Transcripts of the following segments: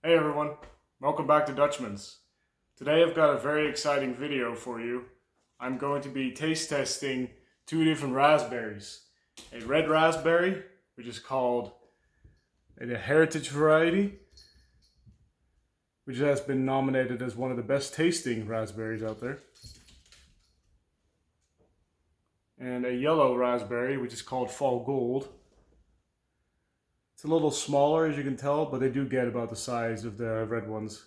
Hey everyone, welcome back to Dutchman's. Today I've got a very exciting video for you. I'm going to be taste testing two different raspberries. A red raspberry, which is called a heritage variety, which has been nominated as one of the best tasting raspberries out there. And a yellow raspberry, which is called fall gold. It's a little smaller, as you can tell, but they do get about the size of the red ones.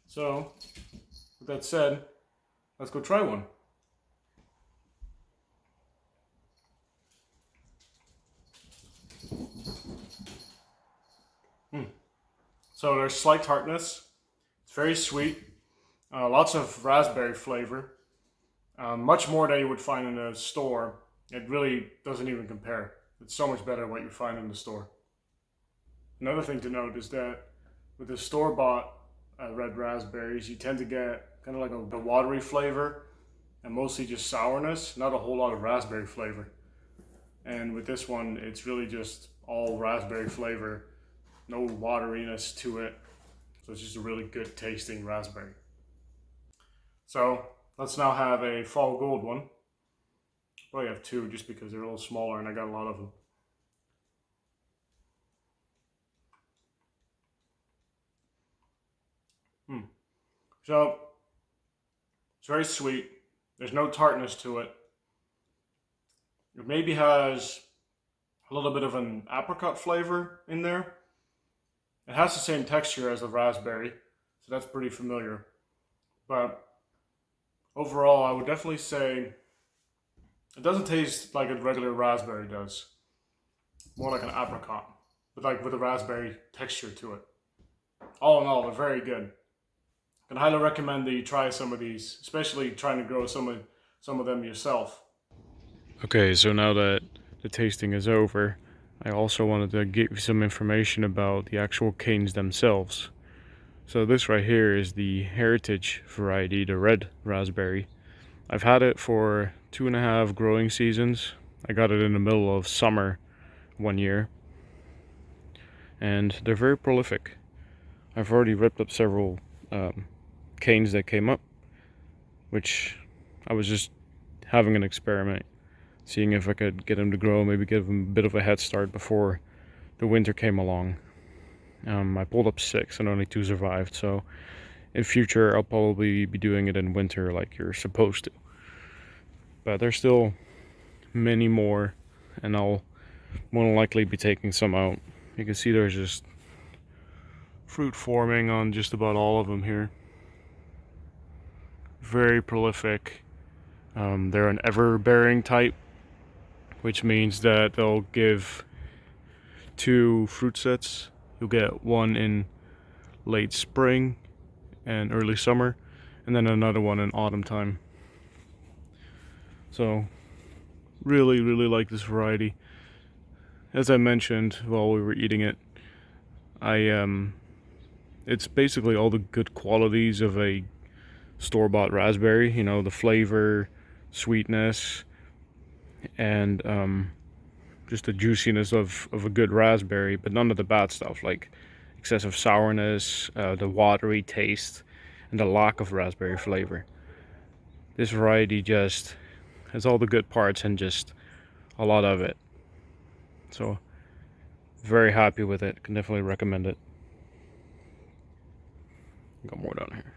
So, with that said, let's go try one. So there's slight tartness. It's very sweet. Lots of raspberry flavor. Much more than you would find in a store. It really doesn't even compare. It's so much better than what you find in the store. Another thing to note is that with the store-bought red raspberries, you tend to get kind of like a watery flavor and mostly just sourness, not a whole lot of raspberry flavor. And with this one, it's really just all raspberry flavor, no wateriness to it. So it's just a really good tasting raspberry. So let's now have a fall gold one. Probably have two just because they're a little smaller and I got a lot of them. So it's very sweet. There's no tartness to it. It maybe has a little bit of an apricot flavor in there. It has the same texture as the raspberry, so that's pretty familiar. But overall, I would definitely say it doesn't taste like a regular raspberry does. More like an apricot, but like with a raspberry texture to it. All in all, they're very good. I can highly recommend that you try some of these, especially trying to grow some of them yourself. Okay, so now that the tasting is over, I also wanted to give you some information about the actual canes themselves. So this right here is the heritage variety, the red raspberry. I've had it for 2.5 growing seasons. I got it in the middle of summer one year, and they're very prolific. I've already ripped up several canes that came up, which I was just having an experiment, seeing if I could get them to grow, maybe give them a bit of a head start before the winter came along. I pulled up 6 and only 2 survived, so in future I'll probably be doing it in winter like you're supposed to. But there's still many more, and I'll more than likely be taking some out. You can see there's just fruit forming on just about all of them here. Very prolific. They're an ever-bearing type, which means that they'll give 2 fruit sets. You'll get one in late spring and early summer, and then another one in autumn time. So really like this variety. As I mentioned while we were eating it, it's basically all the good qualities of a store-bought raspberry, you know, the flavor, sweetness, and just the juiciness of a good raspberry, but none of the bad stuff like excessive sourness, the watery taste, and the lack of raspberry flavor. This variety just has all the good parts and just a lot of it. So, very happy with it. Can definitely recommend it. Got more down here.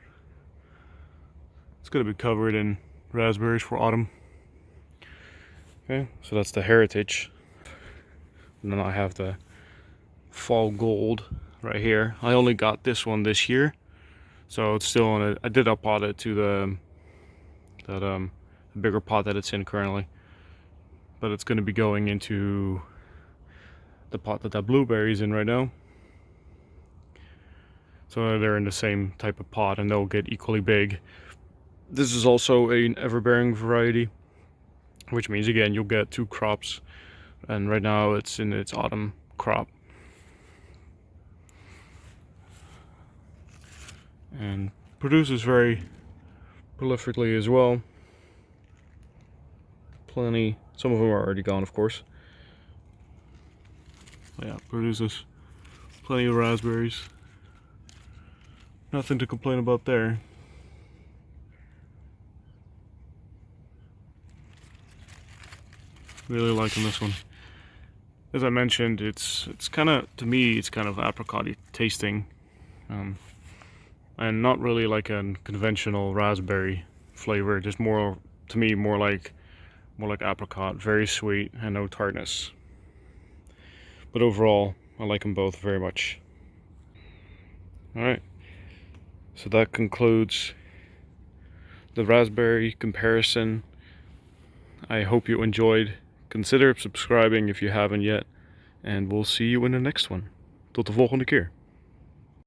It's going to be covered in raspberries for autumn. Okay, so that's the heritage. And then I have the fall gold right here. I only got this one this year, so it's still in a. I did uppot it to the bigger pot that it's in currently, but it's going to be going into the pot that blueberry's in right now. So they're in the same type of pot and they'll get equally big. This is also an ever-bearing variety, which means again you'll get 2 crops, and right now it's in its autumn crop. And produces very prolifically as well. Plenty. Some of them are already gone, of course. Yeah, produces plenty of raspberries. Nothing to complain about there. Really liking this one. As I mentioned, it's kind of, to me, it's kind of apricot-y tasting, and not really like a conventional raspberry flavor. Just more, to me, more like apricot. Very sweet and no tartness. But overall, I like them both very much. All right, so that concludes the raspberry comparison. I hope you enjoyed. Consider subscribing if you haven't yet, and we'll see you in the next one. Tot de volgende keer.